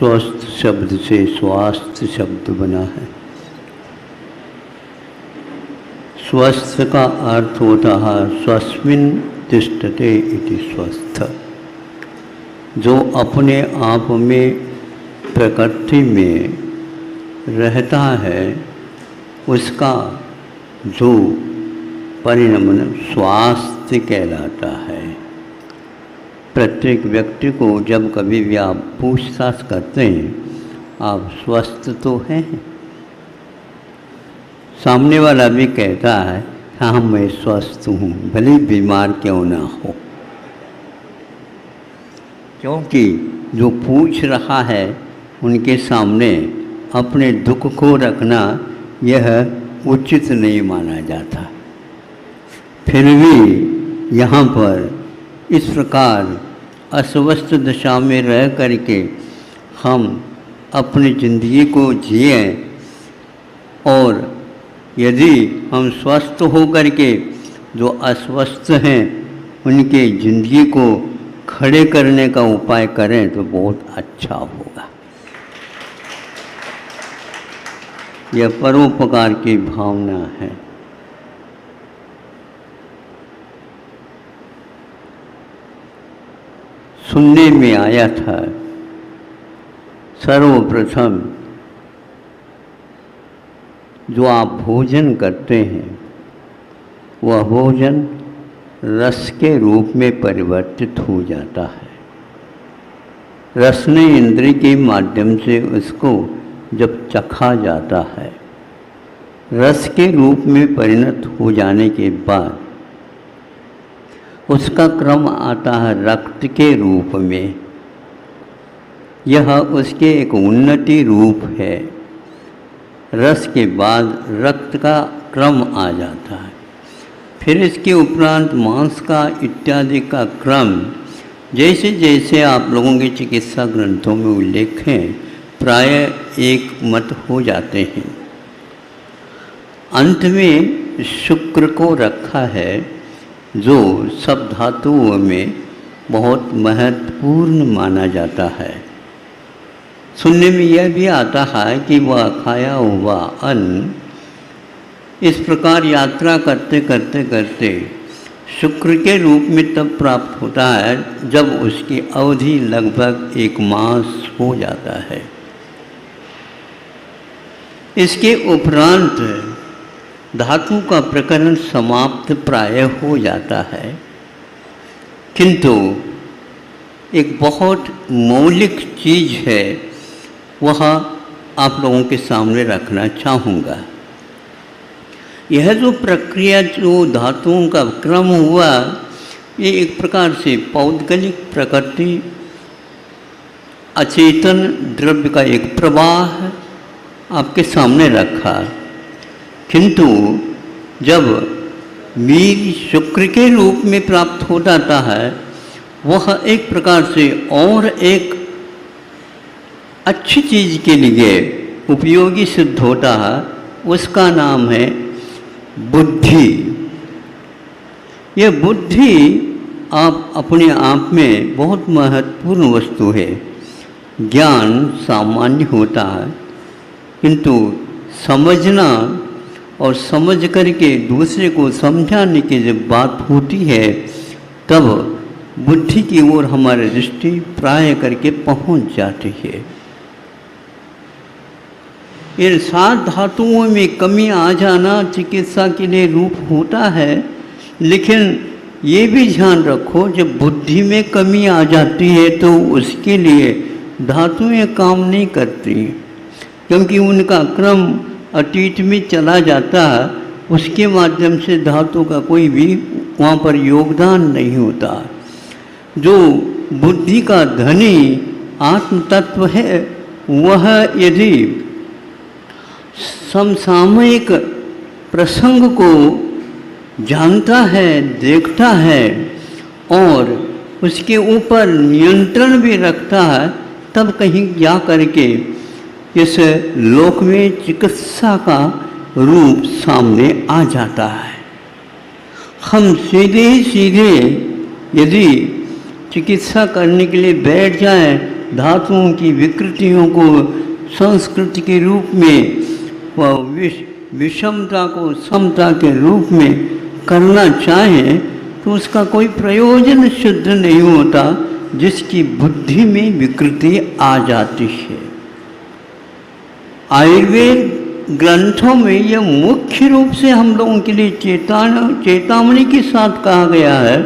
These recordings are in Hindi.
स्वस्थ शब्द से स्वास्थ्य शब्द बना है। स्वस्थ का अर्थ होता है स्वस्मिन् तिष्ठते इति स्वस्थ, जो अपने आप में प्रकृति में रहता है उसका जो परिणमन स्वास्थ्य कहलाता है। प्रत्येक व्यक्ति को जब कभी भी आप पूछताछ करते हैं आप स्वस्थ तो हैं, सामने वाला भी कहता है हाँ मैं स्वस्थ हूँ, भले बीमार क्यों ना हो, क्योंकि जो पूछ रहा है उनके सामने अपने दुख को रखना यह उचित नहीं माना जाता। फिर भी यहाँ पर इस प्रकार अस्वस्थ दशा में रह करके हम अपनी ज़िंदगी को जिए, और यदि हम स्वस्थ हो करके जो अस्वस्थ हैं उनके ज़िंदगी को खड़े करने का उपाय करें तो बहुत अच्छा होगा। यह परोपकार की भावना है। सुनने में आया था सर्वप्रथम जो आप भोजन करते हैं वह भोजन रस के रूप में परिवर्तित हो जाता है। रसने इंद्रिय के माध्यम से उसको जब चखा जाता है, रस के रूप में परिणत हो जाने के बाद उसका क्रम आता है रक्त के रूप में। यह उसके एक उन्नति रूप है। रस के बाद रक्त का क्रम आ जाता है, फिर इसके उपरांत मांस का इत्यादि का क्रम जैसे जैसे आप लोगों के चिकित्सा ग्रंथों में उल्लेख है प्राय एक मत हो जाते हैं। अंत में शुक्र को रखा है जो सब धातुओं में बहुत महत्वपूर्ण माना जाता है। सुनने में यह भी आता है कि वह खाया हुआ अन्न इस प्रकार यात्रा करते करते करते शुक्र के रूप में तब प्राप्त होता है जब उसकी अवधि लगभग 1 मास हो जाता है। इसके उपरांत धातु का प्रकरण समाप्त प्राय हो जाता है, किंतु एक बहुत मौलिक चीज़ है वह आप लोगों के सामने रखना चाहूँगा। यह जो प्रक्रिया जो धातुओं का क्रम हुआ ये एक प्रकार से पौद्गलिक प्रकृति अचेतन द्रव्य का एक प्रवाह आपके सामने रखा, किंतु जब वीर शुक्र के रूप में प्राप्त हो जाता है वह एक प्रकार से और एक अच्छी चीज़ के लिए उपयोगी सिद्ध होता है। उसका नाम है बुद्धि। यह बुद्धि आप अपने आप में बहुत महत्वपूर्ण वस्तु है। ज्ञान सामान्य होता है, किंतु समझना और समझ करके दूसरे को समझाने की जब बात होती है तब बुद्धि की ओर हमारी दृष्टि प्राय करके पहुंच जाती है। इन 7 धातुओं में कमी आ जाना चिकित्सा के लिए रूप होता है, लेकिन ये भी ध्यान रखो जब बुद्धि में कमी आ जाती है तो उसके लिए धातुएं काम नहीं करती, क्योंकि उनका क्रम अतीत में चला जाता है। उसके माध्यम से धातु का कोई भी वहाँ पर योगदान नहीं होता। जो बुद्धि का धनी आत्म तत्व है वह यदि समसामयिक प्रसंग को जानता है, देखता है और उसके ऊपर नियंत्रण भी रखता है, तब कहीं जा करके इस लोक में चिकित्सा का रूप सामने आ जाता है। हम सीधे सीधे यदि चिकित्सा करने के लिए बैठ जाएं धातुओं की विकृतियों को संस्कृति के रूप में विषमता को समता के रूप में करना चाहें तो उसका कोई प्रयोजन सिद्ध नहीं होता, जिसकी बुद्धि में विकृति आ जाती है। आयुर्वेद ग्रंथों में यह मुख्य रूप से हम लोगों के लिए चेतावनी के साथ कहा गया है,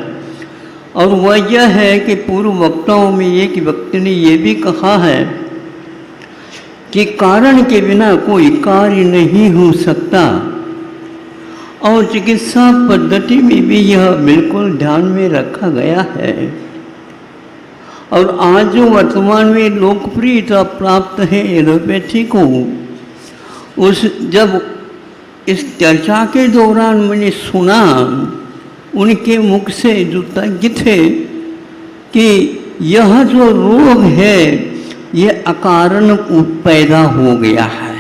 और वह यह है कि पूर्व वक्ताओं में एक व्यक्ति ने यह भी कहा है कि कारण के बिना कोई कार्य नहीं हो सकता, और चिकित्सा पद्धति में भी यह बिल्कुल ध्यान में रखा गया है। और आज जो वर्तमान में लोकप्रियता प्राप्त है एलोपैथी को, जब इस चर्चा के दौरान मैंने सुना उनके मुख से जो तज्ञ थे कि यह जो रोग है यह अकारण पैदा हो गया है,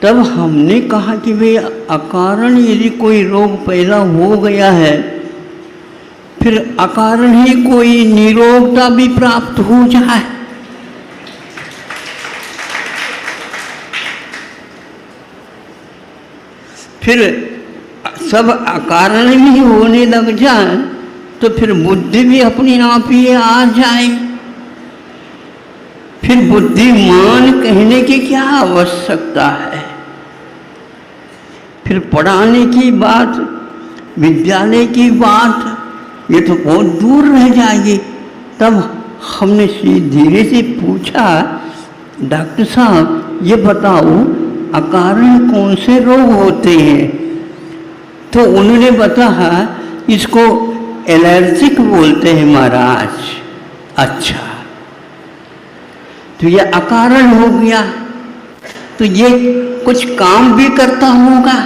तब हमने कहा कि भाई अकारण यदि कोई रोग पैदा हो गया है, फिर अकारण ही कोई निरोगता भी प्राप्त हो जाए। फिर सब अकारण ही होने लग जाए तो फिर बुद्धि भी अपने आप ही आ जाए। फिर बुद्धिमान कहने की क्या आवश्यकता है? फिर पढ़ाने की बात, विद्यालय की बात, ये तो बहुत दूर रह जाएगी। तब हमने धीरे से पूछा, डॉक्टर साहब ये बताओ अकारण कौन से रोग होते हैं? तो उन्होंने बताया इसको एलर्जिक बोलते हैं महाराज। अच्छा, तो ये अकारण हो गया, तो ये कुछ काम भी करता होगा?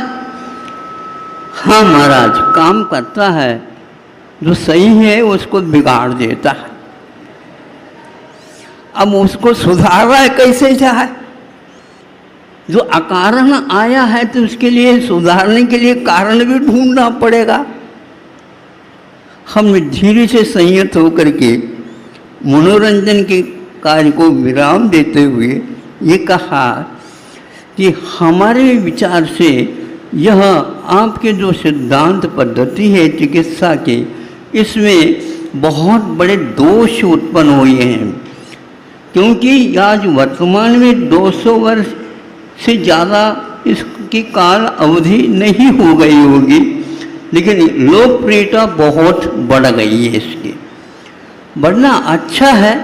हाँ महाराज, काम करता है, जो सही है उसको बिगाड़ देता है। अब उसको सुधारना कैसे जाए? जो अकारण आया है तो उसके लिए सुधारने के लिए कारण भी ढूंढना पड़ेगा। हम धीरे से संयत होकर के मनोरंजन के कार्य को विराम देते हुए ये कहा कि हमारे विचार से यह आपके जो सिद्धांत पद्धति है चिकित्सा की, इसमें बहुत बड़े दोष उत्पन्न हुए हैं, क्योंकि आज वर्तमान में 200 वर्ष से ज़्यादा इसकी काल अवधि नहीं हो गई होगी, लेकिन लोकप्रियता बहुत बढ़ गई है। इसकी बढ़ना अच्छा है,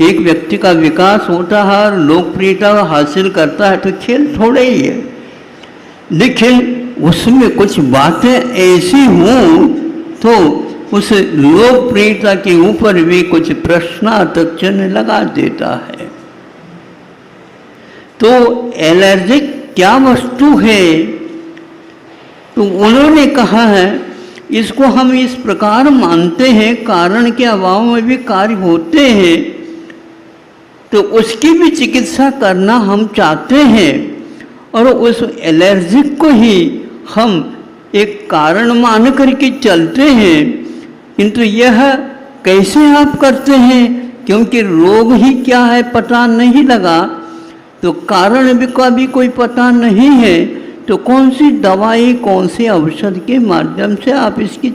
एक व्यक्ति का विकास होता है और लोकप्रियता हासिल करता है तो खेल थोड़े ही है, लेकिन उसमें कुछ बातें ऐसी हों तो उस लोकप्रियता के ऊपर भी कुछ प्रश्नार्थक चिन्ह लगा देता है। तो एलर्जिक क्या वस्तु है? तो उन्होंने कहा है इसको हम इस प्रकार मानते हैं, कारण के अभाव में भी कार्य होते हैं, तो उसकी भी चिकित्सा करना हम चाहते हैं, और उस एलर्जिक को ही हम एक कारण मान करके चलते हैं। किंतु यह कैसे आप करते हैं? क्योंकि रोग ही क्या है पता नहीं लगा, तो कारण भी का भी कोई पता नहीं है, तो कौन सी दवाई, कौन से औषध के माध्यम से आप इसकी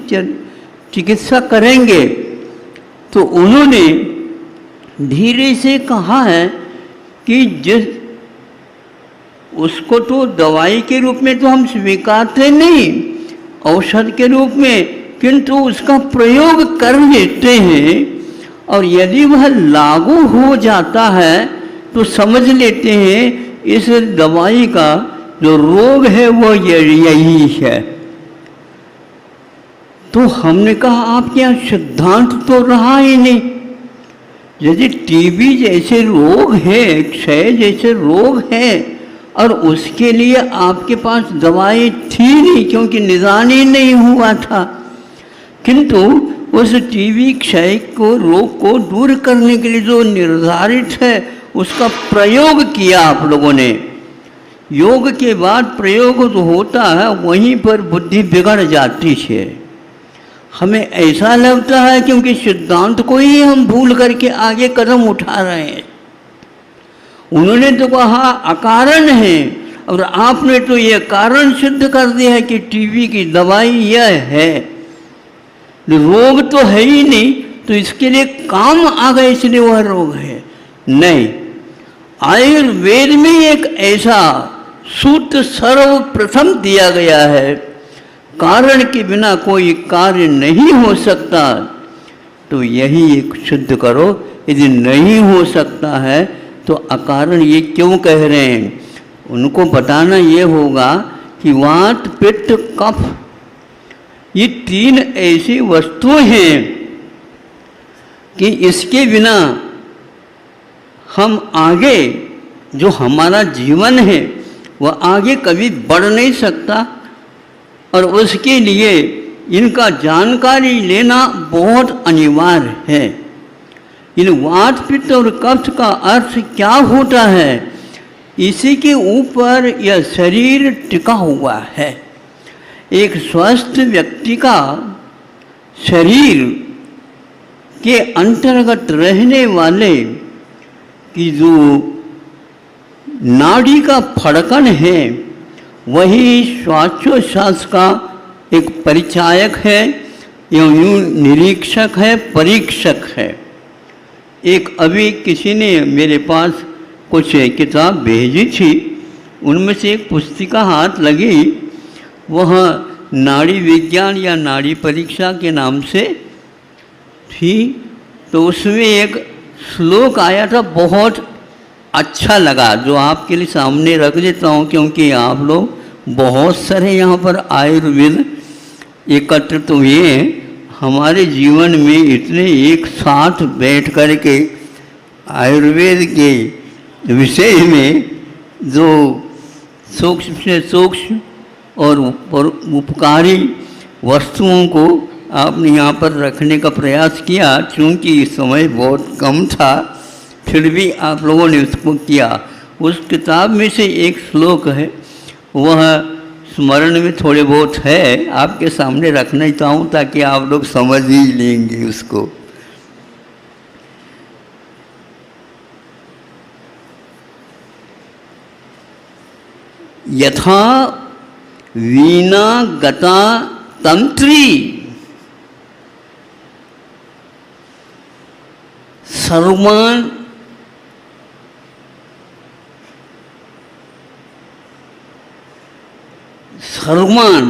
चिकित्सा करेंगे? तो उन्होंने धीरे से कहा है कि जिस उसको तो दवाई के रूप में तो हम स्वीकारते नहीं, औषध के रूप में, किंतु उसका प्रयोग कर लेते हैं, और यदि वह लागू हो जाता है तो समझ लेते हैं इस दवाई का जो रोग है वो यही है। तो हमने कहा आपके यहाँ सिद्धांत तो रहा ही नहीं। यदि टीबी जैसे रोग है, क्षय जैसे रोग है, और उसके लिए आपके पास दवाई थी नहीं क्योंकि निदान ही नहीं हुआ था, किंतु उस टीबी क्षय को रोग को दूर करने के लिए जो निर्धारित है उसका प्रयोग किया आप लोगों ने। योग के बाद प्रयोग जो होता है वहीं पर बुद्धि बिगड़ जाती है। हमें ऐसा लगता है क्योंकि सिद्धांत को ही हम भूल करके आगे कदम उठा रहे हैं। उन्होंने तो कहा अकारण है और आपने तो ये कारण सिद्ध कर दिया है कि टीबी की दवाई यह है। रोग तो है ही नहीं, तो इसके लिए काम आ गए इसलिए वह रोग है। नहीं, आयुर्वेद में एक ऐसा सूत्र सर्वप्रथम दिया गया है, कारण के बिना कोई कार्य नहीं हो सकता, तो यही एक सिद्ध करो। यदि नहीं हो सकता है तो अकारण ये क्यों कह रहे हैं? उनको बताना ये होगा कि वात पित्त कफ ये तीन ऐसी वस्तुएं हैं कि इसके बिना हम आगे जो हमारा जीवन है वह आगे कभी बढ़ नहीं सकता, और उसके लिए इनका जानकारी लेना बहुत अनिवार्य है। इन वात पित्त और कफ का अर्थ क्या होता है, इसी के ऊपर यह शरीर टिका हुआ है। एक स्वस्थ व्यक्ति का शरीर के अंतर्गत रहने वाले की जो नाड़ी का फड़कन है वही श्वासोच्छ्वास का एक परिचायक है, यूं निरीक्षक है, परीक्षक है। एक अभी किसी ने मेरे पास कुछ किताब भेजी थी, उनमें से एक पुस्तिका हाथ लगी, वह नाड़ी विज्ञान या नाड़ी परीक्षा के नाम से थी। तो उसमें एक श्लोक आया था, बहुत अच्छा लगा, जो आपके लिए सामने रख देता हूँ, क्योंकि आप लोग बहुत सारे यहाँ पर आयुर्वेद एकत्रित हुए हैं। हमारे जीवन में इतने एक साथ बैठ कर के आयुर्वेद के विषय में जो सूक्ष्म से सूक्ष्म और उपकारी वस्तुओं को आपने यहाँ पर रखने का प्रयास किया। चूँकि समय बहुत कम था, फिर भी आप लोगों ने उसको किया। उस किताब में से एक श्लोक है, वह स्मरण में थोड़े बहुत है, आपके सामने रखना ही चाहूँ ताकि आप लोग समझ ही लेंगे उसको। यथा वीणा गता तंत्री सर्वान सर्वान,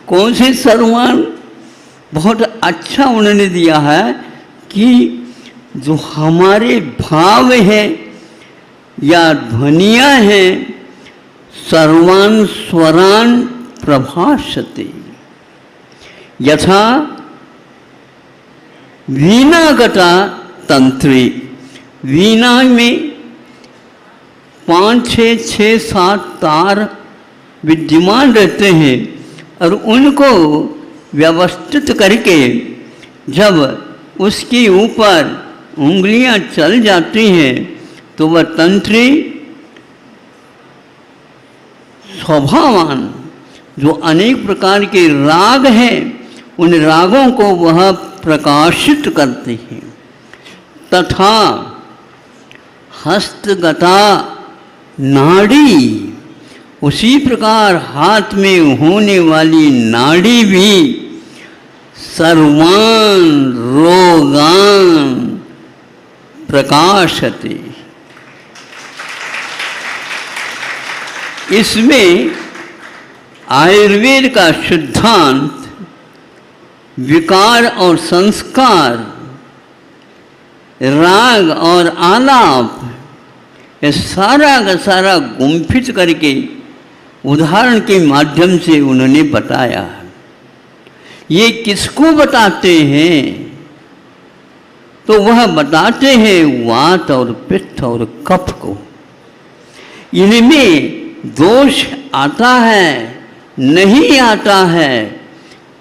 कौन से सर्वान? बहुत अच्छा उन्होंने दिया है कि जो हमारे भाव हैं या ध्वनियाँ हैं, सर्वान स्वरान प्रभाषते। यथा वीणागता तंत्री, वीणा में 5, 6, 6, 7 तार विद्यमान रहते हैं और उनको व्यवस्थित करके जब उसके ऊपर उंगलियां चल जाती हैं तो वह तंत्री स्वभावान, जो अनेक प्रकार के राग हैं, उन रागों को वह प्रकाशित करते हैं। तथा हस्तगता नाड़ी, उसी प्रकार हाथ में होने वाली नाड़ी भी सर्वान रोगान प्रकाशते। इसमें आयुर्वेद का सिद्धांत विकार और संस्कार, राग और आलाप, ये सारा का सारा गुम्फित करके उदाहरण के माध्यम से उन्होंने बताया। ये किसको बताते हैं? तो वह बताते हैं वात और पित्त और कफ को। इनमें दोष आता है, नहीं आता है,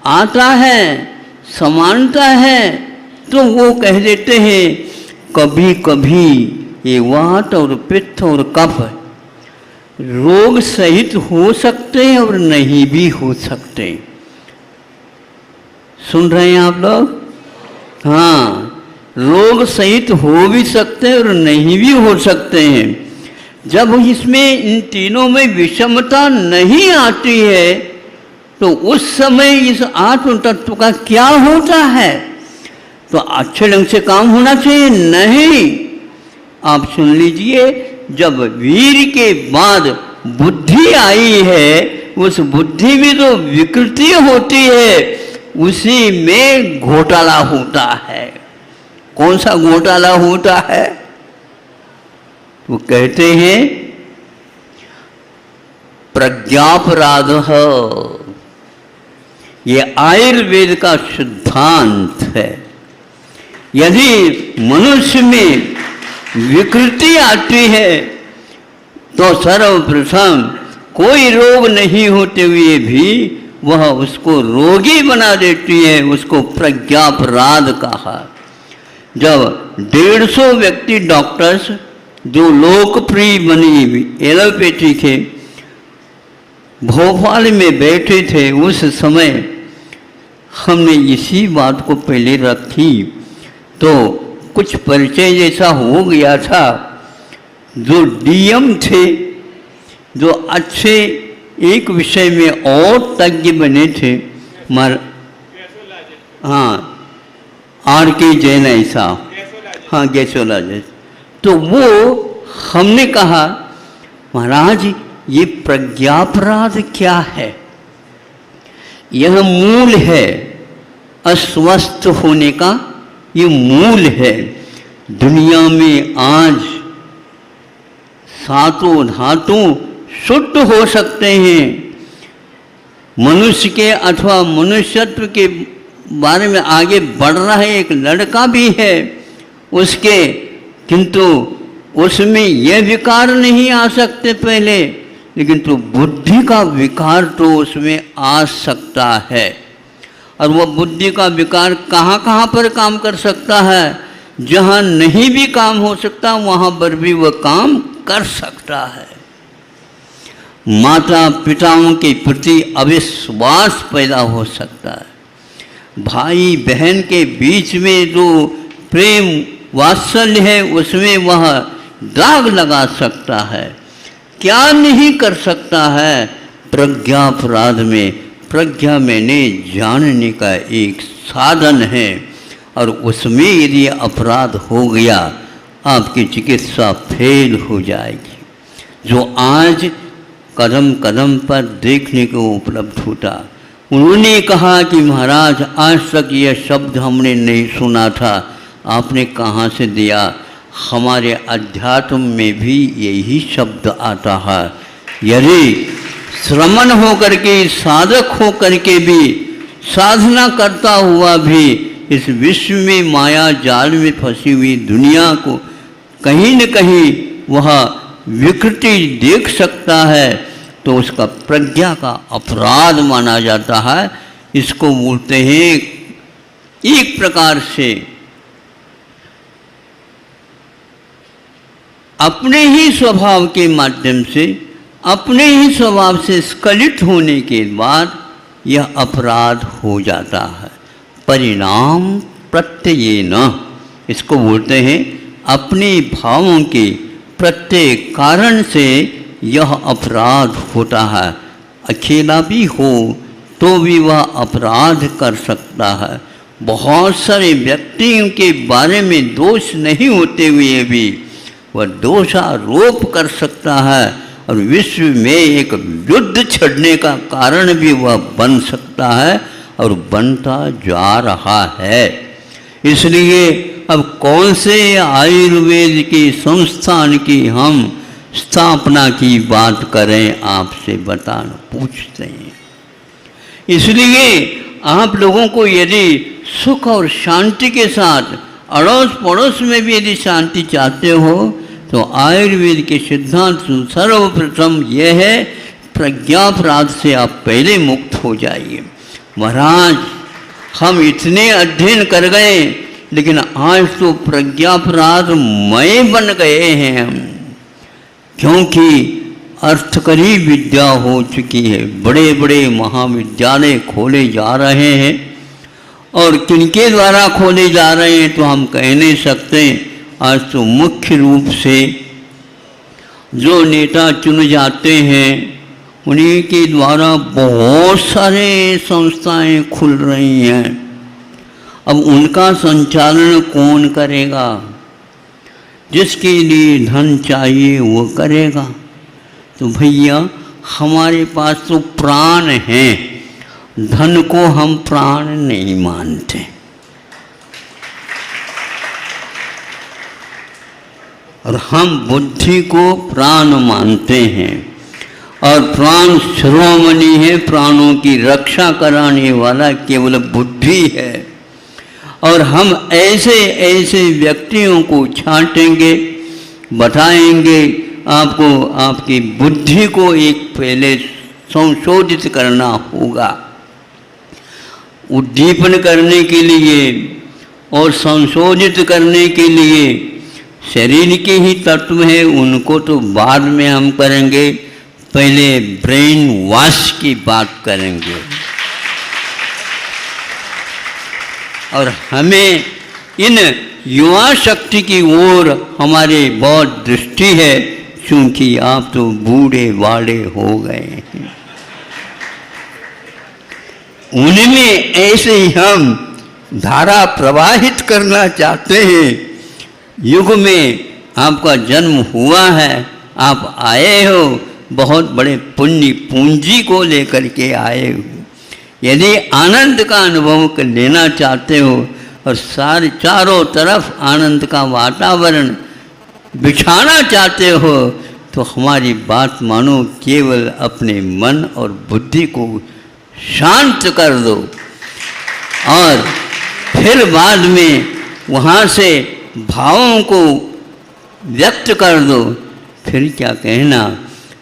आता है, समानता है, तो वो कह देते हैं कभी कभी ये वात और पित्त और कफ रोग सहित हो सकते हैं और नहीं भी हो सकते। सुन रहे हैं आप लोग? हाँ, रोग सहित हो भी सकते हैं और नहीं भी हो सकते हैं। जब इसमें इन तीनों में विषमता नहीं आती है तो उस समय इस आत्म तत्व का क्या होता है? तो अच्छे ढंग से काम होना चाहिए? नहीं। आप सुन लीजिए, जब वीर के बाद बुद्धि आई है, उस बुद्धि में जो विकृति होती है उसी में घोटाला होता है। कौन सा घोटाला होता है? वो कहते हैं प्रज्ञापराध। ये आयुर्वेद का सिद्धांत है। यदि मनुष्य में विकृति आती है तो सर्वप्रथम कोई रोग नहीं होते हुए भी वह उसको रोगी बना देती है। उसको प्रज्ञापराध कहा। जब 150 व्यक्ति डॉक्टर्स जो लोकप्रिय बनी एलोपैथी के भोपाल में बैठे थे, उस समय हमने इसी बात को पहले रखी तो कुछ परिचय जैसा हो गया था। जो डीएम थे, जो अच्छे एक विषय में और तज्ञ बने थे, हाँ, आर के जैन ऐसा, हाँ गैसोलॉजिस्ट, तो वो हमने कहा महाराज ये प्रज्ञापराध क्या है? यह मूल है अस्वस्थ होने का, ये मूल है। दुनिया में आज सातों धातु शुद्ध हो सकते हैं। मनुष्य के अथवा मनुष्यत्व के बारे में आगे बढ़ रहा है एक लड़का भी है उसके, किंतु उसमें यह विकार नहीं आ सकते पहले, लेकिन तो बुद्धि का विकार तो उसमें आ सकता है। और वह बुद्धि का विकार कहाँ कहाँ पर काम कर सकता है? जहाँ नहीं भी काम हो सकता वहाँ पर भी वह काम कर सकता है। माता पिताओं के प्रति अविश्वास पैदा हो सकता है। भाई बहन के बीच में जो प्रेम वात्सल्य है उसमें वह दाग लगा सकता है। क्या नहीं कर सकता है? प्रज्ञापराध में, प्रज्ञा मैंने जानने का एक साधन है और उसमें यदि अपराध हो गया आपकी चिकित्सा फेल हो जाएगी। जो आज कदम कदम पर देखने को उपलब्ध होता। उन्होंने कहा कि महाराज आज तक यह शब्द हमने नहीं सुना था, आपने कहाँ से दिया? हमारे अध्यात्म में भी यही शब्द आता है। यदि श्रमण होकर के, साधक होकर के भी, साधना करता हुआ भी इस विश्व में माया जाल में फंसी हुई दुनिया को कहीं न कहीं वह विकृति देख सकता है तो उसका प्रज्ञा का अपराध माना जाता है। इसको बोलते हैं एक प्रकार से अपने ही स्वभाव के माध्यम से, अपने ही स्वभाव से स्खलित होने के बाद यह अपराध हो जाता है। परिणाम प्रत्ययेन, इसको बोलते हैं अपने भावों के प्रत्येक कारण से यह अपराध होता है। अकेला भी हो तो भी वह अपराध कर सकता है। बहुत सारे व्यक्तियों के बारे में दोष नहीं होते हुए भी वह दोषारोप कर सकता है और विश्व में एक युद्ध छड़ने का कारण भी वह बन सकता है और बनता जा रहा है। इसलिए अब कौन से आयुर्वेद के संस्थान की हम स्थापना की बात करें, आपसे बताना पूछते हैं। इसलिए आप लोगों को यदि सुख और शांति के साथ अड़ोस पड़ोस में भी यदि शांति चाहते हो तो आयुर्वेद के सिद्धांत सर्वप्रथम यह है प्रज्ञापराध से आप पहले मुक्त हो जाइए। महाराज हम इतने अध्ययन कर गए लेकिन आज तो प्रज्ञापराध मय बन गए हैं हम, क्योंकि अर्थकरी विद्या हो चुकी है। बड़े बड़े महाविद्यालय खोले जा रहे हैं और किनके द्वारा खोले जा रहे हैं तो हम कह नहीं सकते। आज तो मुख्य रूप से जो नेता चुन जाते हैं उन्हीं के द्वारा बहुत सारे संस्थाएं खुल रही हैं। अब उनका संचालन कौन करेगा? जिसके लिए धन चाहिए वो करेगा। तो भैया हमारे पास तो प्राण हैं, धन को हम प्राण नहीं मानते। और हम बुद्धि को प्राण मानते हैं। और प्राण शिरोमणि है, प्राणों की रक्षा कराने वाला केवल बुद्धि है। और हम ऐसे ऐसे व्यक्तियों को छांटेंगे, बताएंगे आपको, आपकी बुद्धि को एक पहले संशोधित करना होगा। उद्दीपन करने के लिए और संशोधित करने के लिए शरीर के ही तत्व हैं, उनको तो बाद में हम करेंगे, पहले ब्रेन वॉश की बात करेंगे। और हमें इन युवा शक्ति की ओर हमारे बहुत दृष्टि है, क्योंकि आप तो बूढ़े बाड़े हो गए हैं। उनमें ऐसे ही हम धारा प्रवाहित करना चाहते हैं। युग में आपका जन्म हुआ है, आप आए हो, बहुत बड़े पुण्य पूंजी को लेकर के आए हो। यदि आनंद का अनुभव लेना चाहते हो और सारे चारों तरफ आनंद का वातावरण बिछाना चाहते हो तो हमारी बात मानो, केवल अपने मन और बुद्धि को शांत कर दो और फिर बाद में वहाँ से भावों को व्यक्त कर दो। फिर क्या कहना,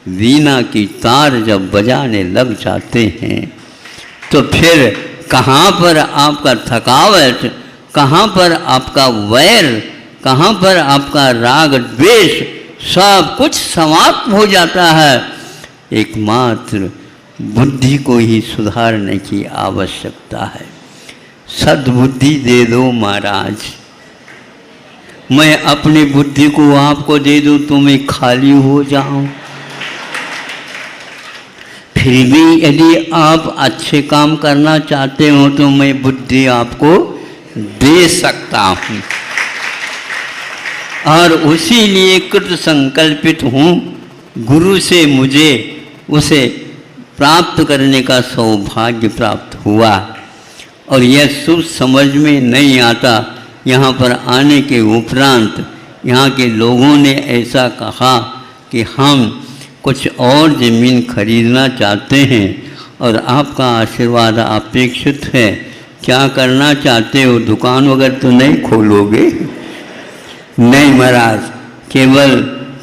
वीणा की तार जब बजाने लग जाते हैं तो फिर कहाँ पर आपका थकावट, कहाँ पर आपका वैर, कहाँ पर आपका राग द्वेष, सब कुछ समाप्त हो जाता है। एकमात्र बुद्धि को ही सुधारने की आवश्यकता है। सद्बुद्धि दे दो महाराज। मैं अपनी बुद्धि को आपको दे दूं तो मैं खाली हो जाऊं। फिर भी यदि आप अच्छे काम करना चाहते हो तो मैं बुद्धि आपको दे सकता हूँ और उसी लिए कृत संकल्पित हूँ। गुरु से मुझे उसे प्राप्त करने का सौभाग्य प्राप्त हुआ और यह सुख समझ में नहीं आता। यहाँ पर आने के उपरांत यहाँ के लोगों ने ऐसा कहा कि हम कुछ और ज़मीन खरीदना चाहते हैं और आपका आशीर्वाद अपेक्षित है। क्या करना चाहते हो? दुकान वगैरह तो नहीं खोलोगे? नहीं महाराज, केवल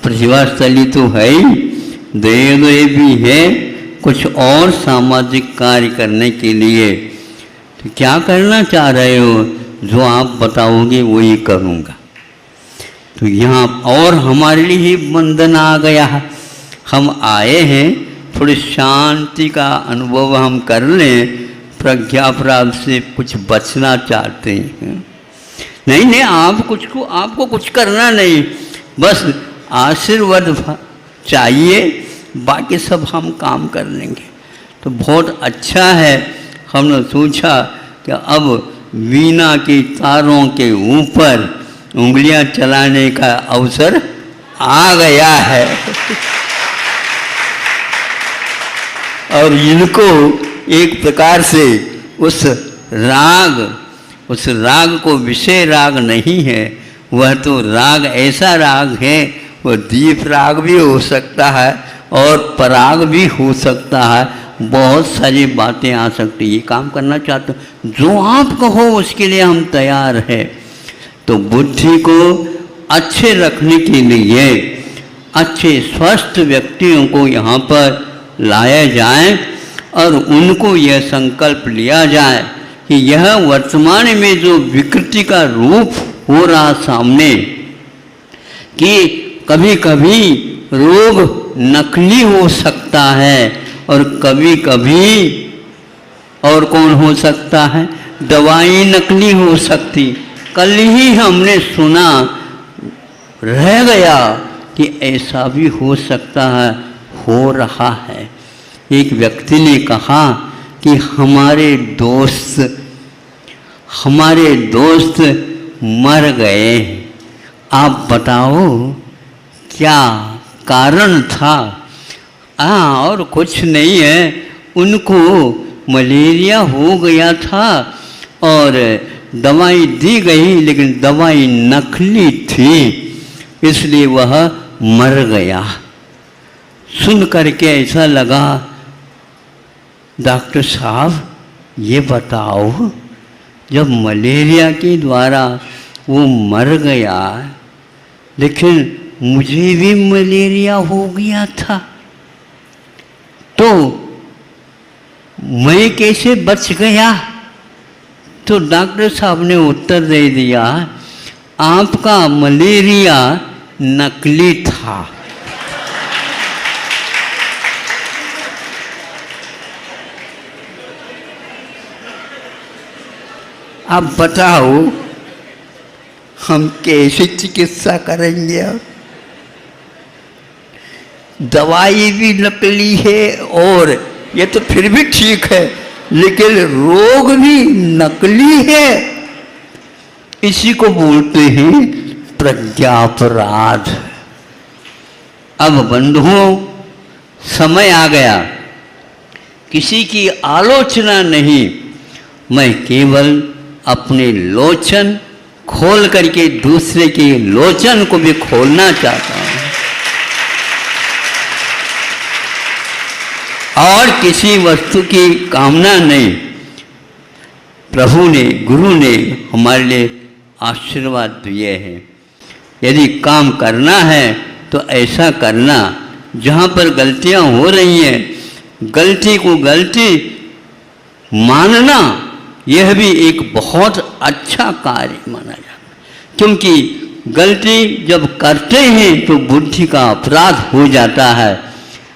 प्रतिभा स्थली तो है ही, देवदय भी है, कुछ और सामाजिक कार्य करने के लिए। तो क्या करना चाह रहे हो? जो आप बताओगे वही करूँगा। तो यहाँ और हमारे लिए ही बंधन आ गया है। हम आए हैं, थोड़ी शांति का अनुभव हम कर लें, प्रज्ञापराध से कुछ बचना चाहते हैं। नहीं, आपको कुछ करना नहीं, बस आशीर्वाद चाहिए, बाकी सब हम काम कर लेंगे। तो बहुत अच्छा है। हमने सोचा कि अब वीणा की तारों के ऊपर उंगलियां चलाने का अवसर आ गया है और इनको एक प्रकार से उस राग को विषय राग नहीं है, वह तो राग ऐसा राग है, वह दीप राग भी हो सकता है और पराग भी हो सकता है। बहुत सारी बातें आ सकती। ये काम करना चाहते हो, जो आप कहो उसके लिए हम तैयार हैं। तो बुद्धि को अच्छे रखने के लिए अच्छे स्वस्थ व्यक्तियों को यहाँ पर लाया जाए और उनको यह संकल्प लिया जाए कि यह वर्तमान में जो विकृति का रूप हो रहा सामने, कि कभी कभी रोग नकली हो सकता है और कभी कभी और कौन हो सकता है, दवाई नकली हो सकती। कल ही हमने सुना, रह गया कि ऐसा भी हो सकता है, हो रहा है। एक व्यक्ति ने कहा कि हमारे दोस्त मर गए, आप बताओ क्या कारण था? और कुछ नहीं है, उनको मलेरिया हो गया था और दवाई दी गई, लेकिन दवाई नकली थी, इसलिए वह मर गया। सुन करके ऐसा लगा, डॉक्टर साहब ये बताओ, जब मलेरिया के द्वारा वो मर गया, लेकिन मुझे भी मलेरिया हो गया था, तो मैं कैसे बच गया? तो डॉक्टर साहब ने उत्तर दे दिया, आपका मलेरिया नकली था। अब बताओ हम कैसे चिकित्सा करेंगे? अब दवाई भी नकली है और ये तो फिर भी ठीक है, लेकिन रोग भी नकली है। इसी को बोलते हैं प्रज्ञापराध। अब बंधुओं, समय आ गया, किसी की आलोचना नहीं, मैं केवल अपने लोचन खोल करके दूसरे के लोचन को भी खोलना चाहता हूँ, और किसी वस्तु की कामना नहीं। प्रभु ने, गुरु ने हमारे लिए आशीर्वाद दिए हैं। यदि काम करना है तो ऐसा करना, जहाँ पर गलतियाँ हो रही हैं, गलती को गलती मानना, यह भी एक बहुत अच्छा कार्य माना जाता है। क्योंकि गलती जब करते हैं तो बुद्धि का अपराध हो जाता है,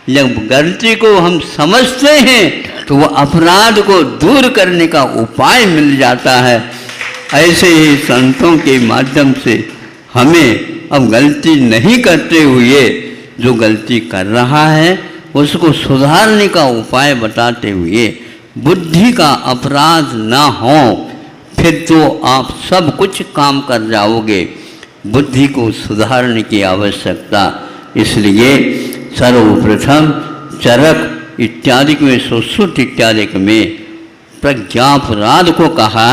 जब गलती को हम समझते हैं तो वह अपराध को दूर करने का उपाय मिल जाता है। ऐसे ही संतों के माध्यम से हमें अब गलती नहीं करते हुए, जो गलती कर रहा है उसको सुधारने का उपाय बताते हुए, बुद्धि का अपराध ना हो, फिर तो आप सब कुछ काम कर जाओगे। बुद्धि को सुधारने की आवश्यकता, इसलिए सर्वप्रथम चरक इत्यादि में, सुश्रुत इत्यादि में प्रज्ञापराध को कहा।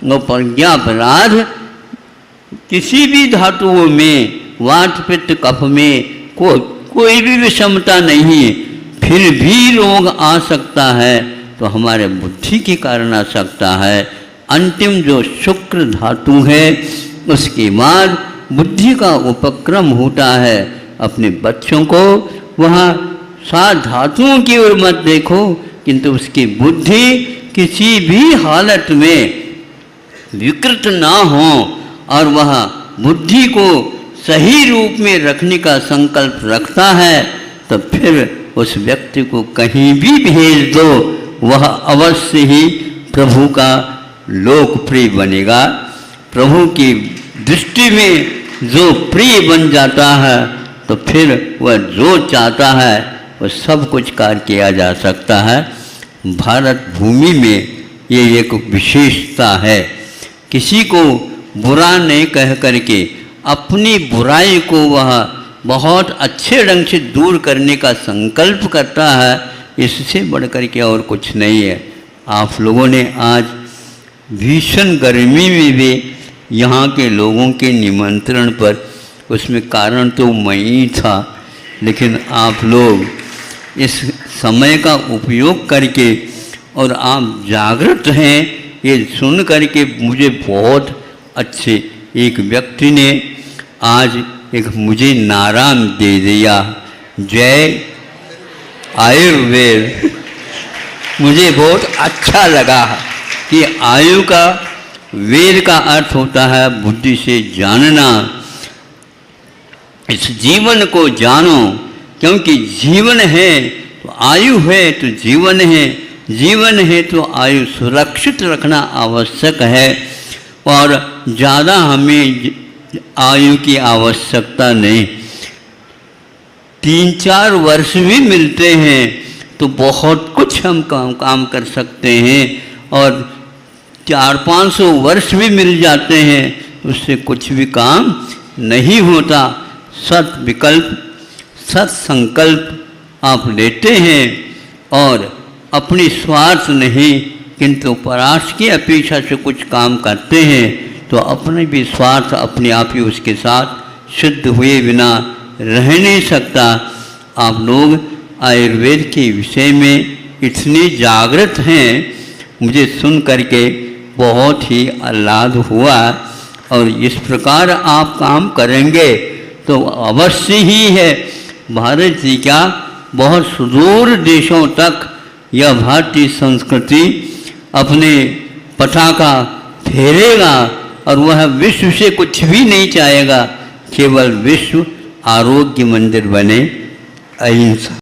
वो प्रज्ञापराध किसी भी धातुओं में, वात पित्त कफ में कोई भी विषमता नहीं, फिर भी रोग आ सकता है तो हमारे बुद्धि के कारण आ सकता है। अंतिम जो शुक्र धातु है, उसके बाद बुद्धि का उपक्रम होता है। अपने बच्चों को वहाँ 7 धातुओं की ओर मत देखो, किंतु उसकी बुद्धि किसी भी हालत में विकृत ना हो और वह बुद्धि को सही रूप में रखने का संकल्प रखता है, तो फिर उस व्यक्ति को कहीं भी भेज दो, वह अवश्य ही प्रभु का लोकप्रिय बनेगा। प्रभु की दृष्टि में जो प्रिय बन जाता है, तो फिर वह जो चाहता है वह सब कुछ कार्य किया जा सकता है। भारत भूमि में ये एक विशेषता है, किसी को बुरा नहीं कह करके अपनी बुराई को वह बहुत अच्छे ढंग से दूर करने का संकल्प करता है। इससे बढ़कर के और कुछ नहीं है। आप लोगों ने आज भीषण गर्मी में भी यहाँ के लोगों के निमंत्रण पर, उसमें कारण तो मैं ही था, लेकिन आप लोग इस समय का उपयोग करके और आप जागृत हैं, ये सुन करके मुझे बहुत अच्छे, एक व्यक्ति ने आज एक मुझे नाराम दे दिया, जय आयुर्वेद। मुझे बहुत अच्छा लगा कि आयु का, वेद का अर्थ होता है बुद्धि से जानना। इस जीवन को जानो, क्योंकि जीवन है तो आयु है तो जीवन है, जीवन है तो आयु सुरक्षित रखना आवश्यक है और ज़्यादा हमें आयु की आवश्यकता नहीं। 3-4 वर्ष भी मिलते हैं तो बहुत कुछ हम काम कर सकते हैं, और 400-500 वर्ष भी मिल जाते हैं उससे कुछ भी काम नहीं होता। सत विकल्प, सत संकल्प आप लेते हैं और अपनी स्वार्थ नहीं किंतु परार्थ की अपेक्षा से कुछ काम करते हैं तो अपने भी स्वार्थ अपने आप ही उसके साथ सिद्ध हुए बिना रह नहीं सकता। आप लोग आयुर्वेद के विषय में इतने जागृत हैं, मुझे सुन करके बहुत ही आह्लाद हुआ। और इस प्रकार आप काम करेंगे तो अवश्य ही है भारत जी का बहुत सुदूर देशों तक यह भारतीय संस्कृति अपने पताका फहरेगा और वह विश्व से कुछ भी नहीं चाहेगा, केवल विश्व आरोग्य मंदिर बने। अहिंसा।